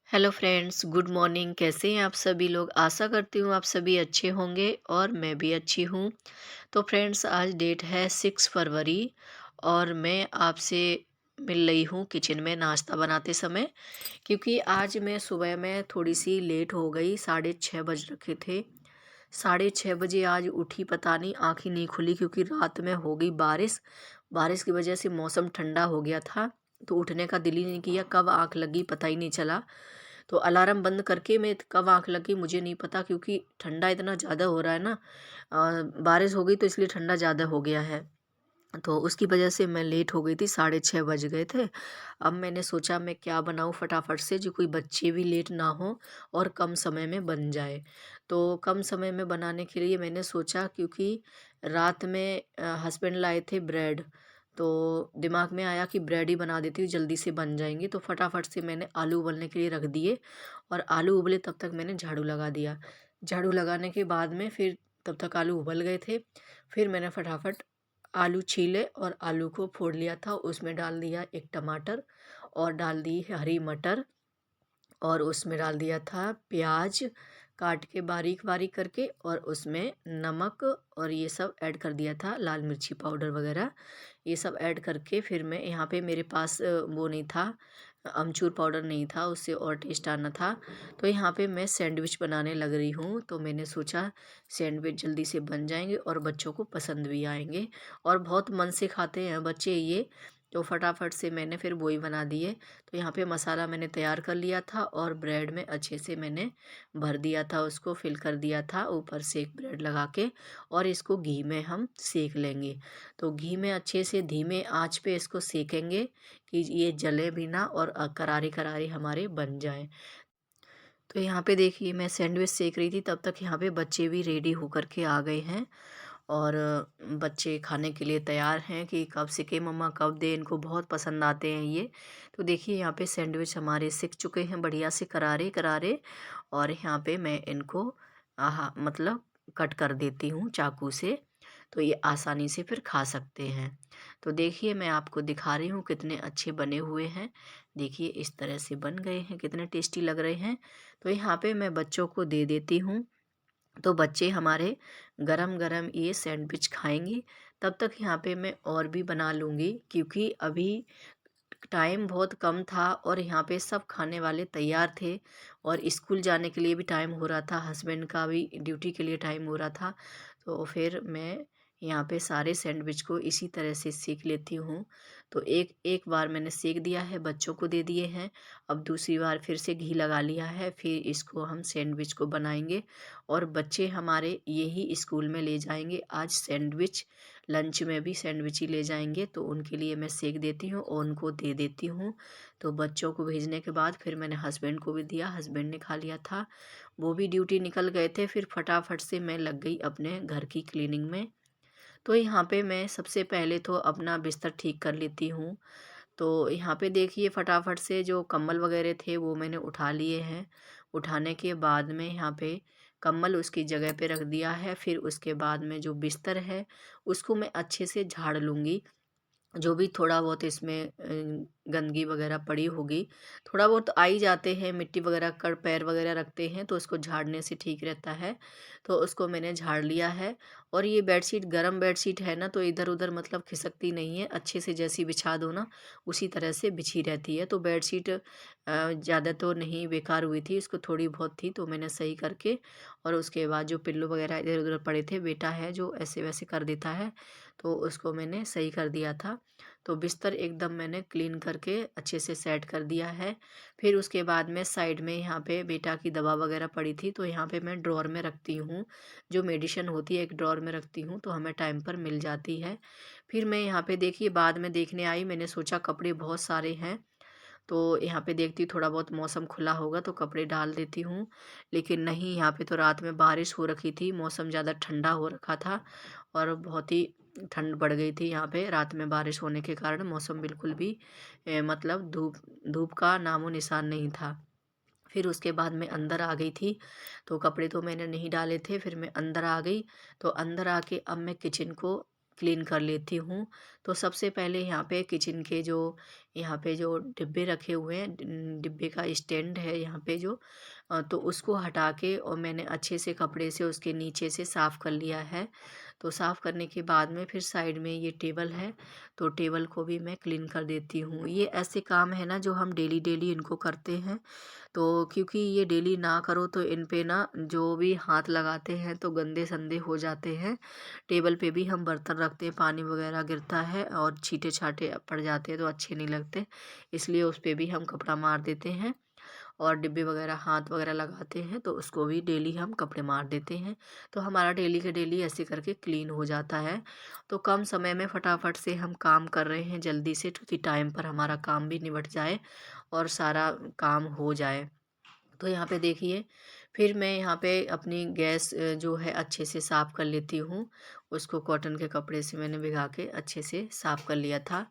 Hello friends, good morning. कैसे हैं आप सभी लोग? आशा करती हूँ आप सभी अच्छे होंगे और मैं भी अच्छी हूँ। तो फ्रेंड्स, आज डेट है 6 फरवरी और मैं आपसे मिल रही हूँ किचन में नाश्ता बनाते समय, क्योंकि आज मैं सुबह में थोड़ी सी लेट हो गई। 6:30 बज रखे थे। 6:30 बजे आज उठी, पता नहीं आँख ही नहीं खुली, क्योंकि रात में हो गई बारिश। बारिश की वजह से मौसम ठंडा हो गया था, तो उठने का दिल ही नहीं किया। कब आँख लगी पता ही नहीं चला। तो अलार्म बंद करके मैं कब आँख लगी मुझे नहीं पता, क्योंकि ठंडा इतना ज़्यादा हो रहा है ना। बारिश हो गई तो इसलिए ठंडा ज़्यादा हो गया है। तो उसकी वजह से मैं लेट हो गई थी, 6:30 बज गए थे। अब मैंने सोचा मैं क्या बनाऊँ फटाफट से, जो कोई बच्चे भी लेट ना हो और कम समय में बन जाए। तो कम समय में बनाने के लिए मैंने सोचा, क्योंकि रात में हस्बैंड लाए थे ब्रेड, तो दिमाग में आया कि ब्रेड ही बना देती हूँ, जल्दी से बन जाएंगे। तो फटाफट से मैंने आलू उबलने के लिए रख दिए और आलू उबले तब तक मैंने झाड़ू लगा दिया। झाड़ू लगाने के बाद में फिर तब तक आलू उबल गए थे। फिर मैंने फटाफट आलू छीले और आलू को फोड़ लिया था। उसमें डाल दिया एक टमाटर और डाल दी हरी मटर और उसमें डाल दिया था प्याज काट के बारीक बारीक करके, और उसमें नमक और ये सब ऐड कर दिया था, लाल मिर्ची पाउडर वगैरह ये सब ऐड करके। फिर मैं यहाँ पे मेरे पास वो नहीं था, अमचूर पाउडर नहीं था, उससे और टेस्ट आना था। तो यहाँ पे मैं सैंडविच बनाने लग रही हूँ। तो मैंने सोचा सैंडविच जल्दी से बन जाएंगे और बच्चों को पसंद भी आएंगे, और बहुत मन से खाते हैं बच्चे ये। तो फटाफट से मैंने फिर वही बना दिए। तो यहाँ पे मसाला मैंने तैयार कर लिया था और ब्रेड में अच्छे से मैंने भर दिया था, उसको फिल कर दिया था ऊपर से एक ब्रेड लगा के। और इसको घी में हम सेक लेंगे। तो घी में अच्छे से धीमे आंच पे इसको सेकेंगे कि ये जले भी ना और करारे करारे हमारे बन जाए। तो यहाँ पे देखिए मैं सैंडविच सेक रही थी, तब तक यहाँ पे बच्चे भी रेडी होकर के आ गए हैं। और बच्चे खाने के लिए तैयार हैं कि कब सीखे मम्मा, कब दे, इनको बहुत पसंद आते हैं ये। तो देखिए यहाँ पे सैंडविच हमारे सिक चुके हैं बढ़िया से करारे करारे। और यहाँ पे मैं इनको मतलब कट कर देती हूँ चाकू से, तो ये आसानी से फिर खा सकते हैं। तो देखिए मैं आपको दिखा रही हूँ कितने अच्छे बने हुए हैं। देखिए इस तरह से बन गए हैं, कितने टेस्टी लग रहे हैं। तो यहाँ पे मैं बच्चों को दे देती हूँ, तो बच्चे हमारे गरम गरम ये सैंडविच खाएंगे। तब तक यहाँ पे मैं और भी बना लूँगी, क्योंकि अभी टाइम बहुत कम था और यहाँ पे सब खाने वाले तैयार थे, और स्कूल जाने के लिए भी टाइम हो रहा था, हस्बैंड का भी ड्यूटी के लिए टाइम हो रहा था। तो फिर मैं यहाँ पे सारे सैंडविच को इसी तरह से सेक लेती हूँ। तो एक एक बार मैंने सेक दिया है, बच्चों को दे दिए हैं। अब दूसरी बार फिर से घी लगा लिया है, फिर इसको हम सैंडविच को बनाएंगे और बच्चे हमारे यही स्कूल में ले जाएंगे आज सैंडविच। लंच में भी सैंडविच ही ले जाएंगे, तो उनके लिए मैं सेक देती हूँ और उनको दे देती हूँ। तो बच्चों को भेजने के बाद फिर मैंने हस्बैंड को भी दिया, हस्बैंड ने खा लिया था। वो भी ड्यूटी निकल गए थे। फिर फटाफट से मैं लग गई अपने घर की क्लीनिंग में। तो यहाँ पे मैं सबसे पहले तो अपना बिस्तर ठीक कर लेती हूँ। तो यहाँ पे देखिए फटाफट से जो कंबल वगैरह थे वो मैंने उठा लिए हैं। उठाने के बाद में यहाँ पे कंबल उसकी जगह पे रख दिया है। फिर उसके बाद में जो बिस्तर है उसको मैं अच्छे से झाड़ लूँगी। जो भी थोड़ा बहुत इसमें गंदगी वगैरह पड़ी होगी, थोड़ा बहुत तो आ ही जाते हैं, मिट्टी वगैरह कर पैर वगैरह रखते हैं, तो उसको झाड़ने से ठीक रहता है। तो उसको मैंने झाड़ लिया है। और ये बेडशीट गरम बेडशीट है ना, तो इधर उधर मतलब खिसकती नहीं है, अच्छे से जैसी बिछा दो ना उसी तरह से बिछी रहती है। तो बेडशीट ज़्यादा तो नहीं बेकार हुई थी, इसको थोड़ी बहुत थी तो मैंने सही करके। और उसके बाद जो पिल्लो वगैरह इधर उधर पड़े थे, बेटा है जो ऐसे वैसे कर देता है, तो उसको मैंने सही कर दिया था। तो बिस्तर एकदम मैंने क्लीन करके अच्छे से सेट कर दिया है। फिर उसके बाद में साइड में यहाँ पे बेटा की दवा वगैरह पड़ी थी, तो यहाँ पे मैं ड्रॉर में रखती हूँ। जो मेडिसिन होती है एक ड्रॉर में रखती हूँ, तो हमें टाइम पर मिल जाती है। फिर मैं यहाँ पे देखिए बाद में देखने आई, मैंने सोचा कपड़े बहुत सारे हैं, तो यहाँ पे देखती हूँ थोड़ा बहुत मौसम खुला होगा तो कपड़े डाल देती हूँ। लेकिन नहीं, यहाँ पे तो रात में बारिश हो रखी थी, मौसम ज़्यादा ठंडा हो रखा था और बहुत ही ठंड बढ़ गई थी। यहाँ पे रात में बारिश होने के कारण मौसम बिल्कुल भी मतलब धूप धूप का नामो निशान नहीं था। फिर उसके बाद मैं अंदर आ गई थी, तो कपड़े तो मैंने नहीं डाले थे। फिर मैं अंदर आ गई, तो अंदर आके अब मैं किचन को क्लीन कर लेती हूँ। तो सबसे पहले यहाँ पे किचन के जो यहाँ पे जो डिब्बे रखे हुए हैं, डिब्बे का स्टैंड है यहाँ पे जो, तो उसको हटा के और मैंने अच्छे से कपड़े से उसके नीचे से साफ़ कर लिया है। तो साफ़ करने के बाद में फिर साइड में ये टेबल है, तो टेबल को भी मैं क्लीन कर देती हूँ। ये ऐसे काम है ना जो हम डेली डेली इनको करते हैं, तो क्योंकि ये डेली ना करो तो इन पे ना जो भी हाथ लगाते हैं तो गंदे संदे हो जाते हैं। टेबल पे भी हम बर्तन रखते हैं, पानी वगैरह गिरता है और छींटे छाटे पड़ जाते हैं तो अच्छे नहीं लगते, इसलिए उस पे भी हम कपड़ा मार देते हैं। और डिब्बे वगैरह हाथ वगैरह लगाते हैं तो उसको भी डेली हम कपड़े मार देते हैं। तो हमारा डेली के डेली ऐसे करके क्लीन हो जाता है। तो कम समय में फटाफट से हम काम कर रहे हैं जल्दी से, क्योंकि टाइम पर हमारा काम भी निबट जाए और सारा काम हो जाए। तो यहाँ पे देखिए, फिर मैं यहाँ पे अपनी गैस जो है अच्छे से साफ़ कर लेती हूँ। उसको कॉटन के कपड़े से मैंने भिगा के अच्छे से साफ़ कर लिया था।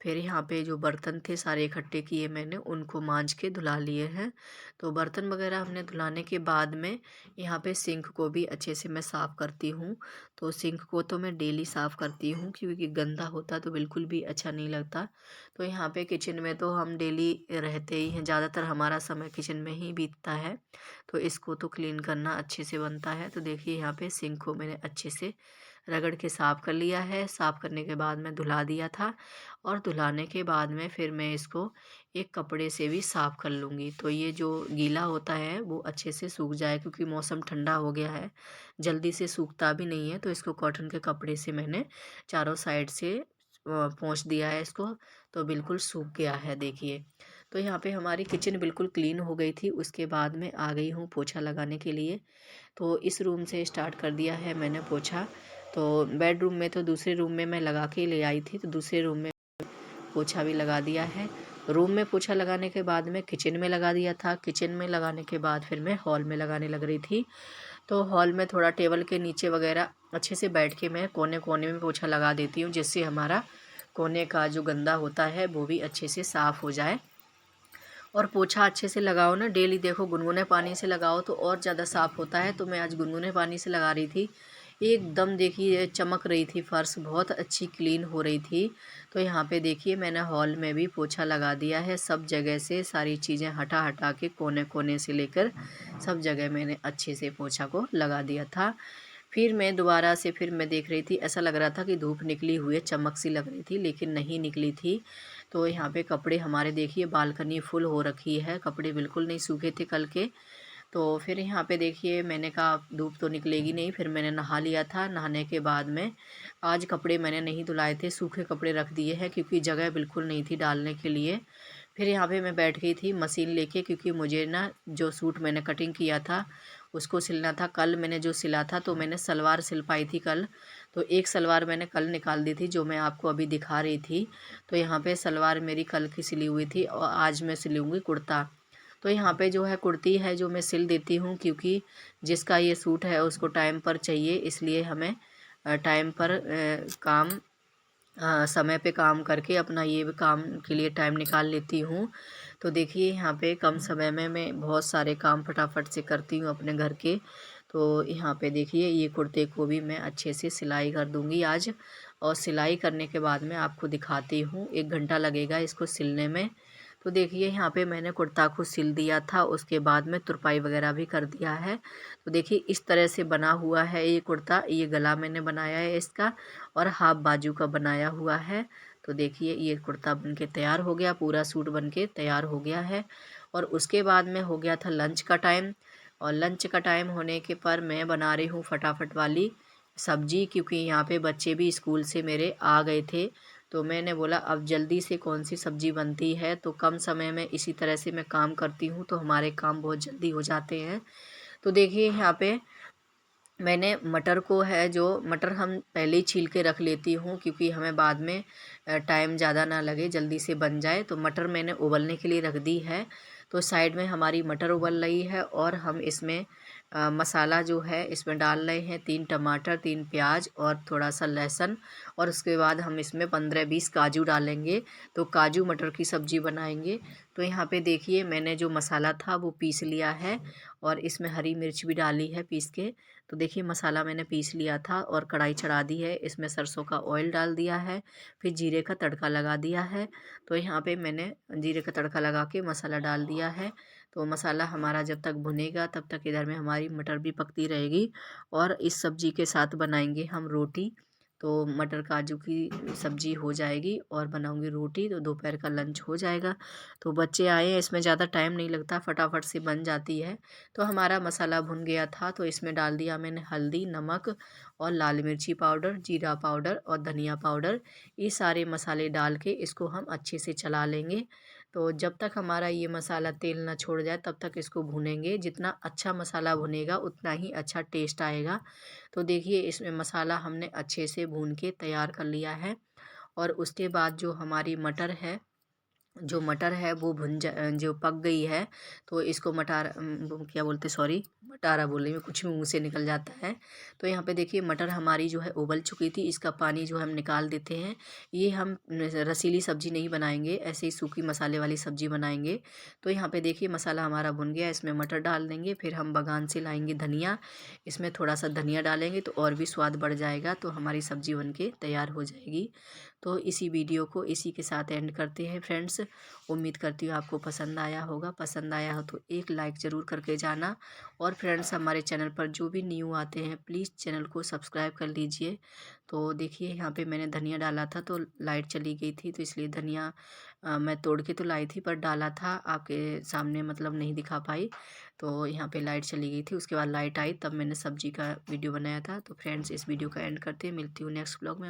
फिर यहाँ पे जो बर्तन थे सारे इकट्ठे किए मैंने, उनको मांज के धुला लिए हैं। तो बर्तन वगैरह हमने धुलाने के बाद में यहाँ पे सिंक को भी अच्छे से मैं साफ़ करती हूँ। तो सिंक को तो मैं डेली साफ़ करती हूँ, क्योंकि गंदा होता तो बिल्कुल भी अच्छा नहीं लगता। तो यहाँ पे किचन में तो हम डेली रहते ही हैं, ज़्यादातर हमारा समय किचन में ही बीतता है, तो इसको तो क्लीन करना अच्छे से बनता है। तो देखिए यहाँ पे सिंक को मैंने अच्छे से रगड़ के साफ़ कर लिया है। साफ़ करने के बाद में धुला दिया था, और धुलाने के बाद में फिर मैं इसको एक कपड़े से भी साफ़ कर लूँगी, तो ये जो गीला होता है वो अच्छे से सूख जाए, क्योंकि मौसम ठंडा हो गया है, जल्दी से सूखता भी नहीं है। तो इसको कॉटन के कपड़े से मैंने चारों साइड से पोंछ दिया है इसको, तो बिल्कुल सूख गया है देखिए। तो यहाँ पे हमारी किचन बिल्कुल क्लीन हो गई थी। उसके बाद में आ गई हूँ पोछा लगाने के लिए। तो इस रूम से स्टार्ट कर दिया है मैंने पोछा। तो बेडरूम में तो दूसरे रूम में मैं लगा के ले आई थी, तो दूसरे रूम में पोछा भी लगा दिया है। रूम में पोछा लगाने के बाद में किचन में लगा दिया था। किचन में लगाने के बाद फिर मैं हॉल में लगाने लग रही थी। तो हॉल में थोड़ा टेबल के नीचे वगैरह अच्छे से बैठ के मैं कोने कोने में पोछा लगा देती हूँ, जिससे हमारा कोने का जो गंदा होता है वो भी अच्छे से साफ़ हो जाए। और पोछा अच्छे से लगाओ ना डेली, देखो गुनगुने पानी से लगाओ तो और ज़्यादा साफ़ होता है। तो मैं आज गुनगुने पानी से लगा रही थी, एकदम देखिए चमक रही थी, फर्श बहुत अच्छी क्लीन हो रही थी। तो यहाँ पे देखिए मैंने हॉल में भी पोछा लगा दिया है, सब जगह से सारी चीज़ें हटा हटा के कोने कोने से लेकर सब जगह मैंने अच्छे से पोछा को लगा दिया था। फिर मैं दोबारा से फिर मैं देख रही थी, ऐसा लग रहा था कि धूप निकली हुई है, चमक सी लग रही थी, लेकिन नहीं निकली थी। तो यहाँ पे कपड़े हमारे देखिए बालकनी फुल हो रखी है, कपड़े बिल्कुल नहीं सूखे थे कल के। तो फिर यहाँ पे देखिए मैंने कहा धूप तो निकलेगी नहीं, फिर मैंने नहा लिया था। नहाने के बाद में आज कपड़े मैंने नहीं धुलाए थे, सूखे कपड़े रख दिए हैं, क्योंकि जगह बिल्कुल नहीं थी डालने के लिए। फिर यहाँ पे मैं बैठ गई थी मशीन लेके, क्योंकि मुझे ना जो सूट मैंने कटिंग किया था उसको सिलना था। कल मैंने जो सिला था, तो मैंने सलवार सिल पाई थी कल, तो एक सलवार मैंने कल निकाल दी थी जो मैं आपको अभी दिखा रही थी। तो यहाँ पे सलवार मेरी कल की सिली हुई थी, और आज मैं सिलूँगी कुर्ता। तो यहाँ पे जो है कुर्ती है जो मैं सिल देती हूँ, क्योंकि जिसका ये सूट है उसको टाइम पर चाहिए, इसलिए हमें टाइम पर काम समय पे काम करके अपना ये भी काम के लिए टाइम निकाल लेती हूँ। तो देखिए यहाँ पे कम समय में मैं बहुत सारे काम फटाफट से करती हूँ अपने घर के। तो यहाँ पे देखिए ये कुर्ते को भी मैं अच्छे से सिलाई कर दूँगी आज, और सिलाई करने के बाद में आपको दिखाती हूँ। 1 घंटा लगेगा इसको सिलने में। तो देखिए यहाँ पे मैंने कुर्ता को सिल दिया था, उसके बाद में तुरपाई वगैरह भी कर दिया है। तो देखिए इस तरह से बना हुआ है ये कुर्ता, ये गला मैंने बनाया है इसका, और हाफ बाजू का बनाया हुआ है। तो देखिए ये कुर्ता बनके तैयार हो गया, पूरा सूट बनके तैयार हो गया है। और उसके बाद में हो गया था लंच का टाइम, और लंच का टाइम होने के पर मैं बना रही हूँ फटाफट वाली सब्जी, क्योंकि यहाँ पे बच्चे भी स्कूल से मेरे आ गए थे। तो मैंने बोला अब जल्दी से कौन सी सब्ज़ी बनती है, तो कम समय में इसी तरह से मैं काम करती हूँ तो हमारे काम बहुत जल्दी हो जाते हैं। तो देखिए यहाँ पे मैंने मटर को है जो मटर हम पहले ही छील के रख लेती हूँ, क्योंकि हमें बाद में टाइम ज़्यादा ना लगे, जल्दी से बन जाए। तो मटर मैंने उबलने के लिए रख दी है। तो साइड में हमारी मटर उबल रही है, और हम इसमें मसाला जो है इसमें डाल रहे हैं 3 टमाटर, 3 प्याज और थोड़ा-सा लहसुन, और उसके बाद हम इसमें 15-20 काजू डालेंगे। तो काजू मटर की सब्ज़ी बनाएँगे। तो यहाँ पे देखिए मैंने जो मसाला था वो पीस लिया है, और इसमें हरी मिर्च भी डाली है पीस के। तो देखिए मसाला मैंने पीस लिया था और कढ़ाई चढ़ा दी है, इसमें सरसों का ऑयल डाल दिया है, फिर जीरे का तड़का लगा दिया है। तो यहाँ पे मैंने जीरे का तड़का लगा के मसाला डाल दिया है। तो मसाला हमारा जब तक भुनेगा तब तक इधर में हमारी मटर भी पकती रहेगी, और इस सब्ज़ी के साथ बनाएंगे हम रोटी। तो मटर काजू की सब्ज़ी हो जाएगी और बनाऊंगी रोटी, तो दोपहर का लंच हो जाएगा। तो बच्चे आए हैं, इसमें ज़्यादा टाइम नहीं लगता, फटाफट से बन जाती है। तो हमारा मसाला भुन गया था, तो इसमें डाल दिया मैंने हल्दी, नमक और लाल मिर्ची पाउडर, जीरा पाउडर और धनिया पाउडर। ये सारे मसाले डाल के इसको हम अच्छे से चला लेंगे। तो जब तक हमारा ये मसाला तेल ना छोड़ जाए तब तक इसको भूनेंगे। जितना अच्छा मसाला भुनेगा उतना ही अच्छा टेस्ट आएगा। तो देखिए इसमें मसाला हमने अच्छे से भून के तैयार कर लिया है, और उसके बाद जो मटर है वो जो पक गई है। तो इसको वो क्या बोलते, सॉरी मटारा बोल रही मैं, कुछ भी मुँह से निकल जाता है। तो यहाँ पे देखिए मटर हमारी जो है उबल चुकी थी, इसका पानी जो है हम निकाल देते हैं। ये हम रसीली सब्ज़ी नहीं बनाएंगे, ऐसे ही सूखी मसाले वाली सब्ज़ी बनाएंगे। तो यहाँ पे देखिए मसाला हमारा भुन गया, इसमें मटर डाल देंगे, फिर हम बगान से लाएंगे धनिया, इसमें थोड़ा सा धनिया डालेंगे तो और भी स्वाद बढ़ जाएगा। तो हमारी सब्ज़ी बन के तैयार हो जाएगी। तो इसी वीडियो को इसी के साथ एंड करते हैं फ्रेंड्स। उम्मीद करती हूँ आपको पसंद आया होगा। पसंद आया हो तो एक लाइक ज़रूर करके जाना, और फ्रेंड्स हमारे चैनल पर जो भी न्यू आते हैं प्लीज़ चैनल को सब्सक्राइब कर लीजिए। तो देखिए यहाँ पे मैंने धनिया डाला था तो लाइट चली गई थी, तो इसलिए धनिया मैं तोड़ के तो लाई थी पर डाला था आपके सामने, मतलब नहीं दिखा पाई। तो यहाँ पे लाइट चली गई थी, उसके बाद लाइट आई तब मैंने सब्जी का वीडियो बनाया था। तो फ्रेंड्स इस वीडियो का एंड करते हैं, मिलती हूँ नेक्स्ट ब्लॉग में।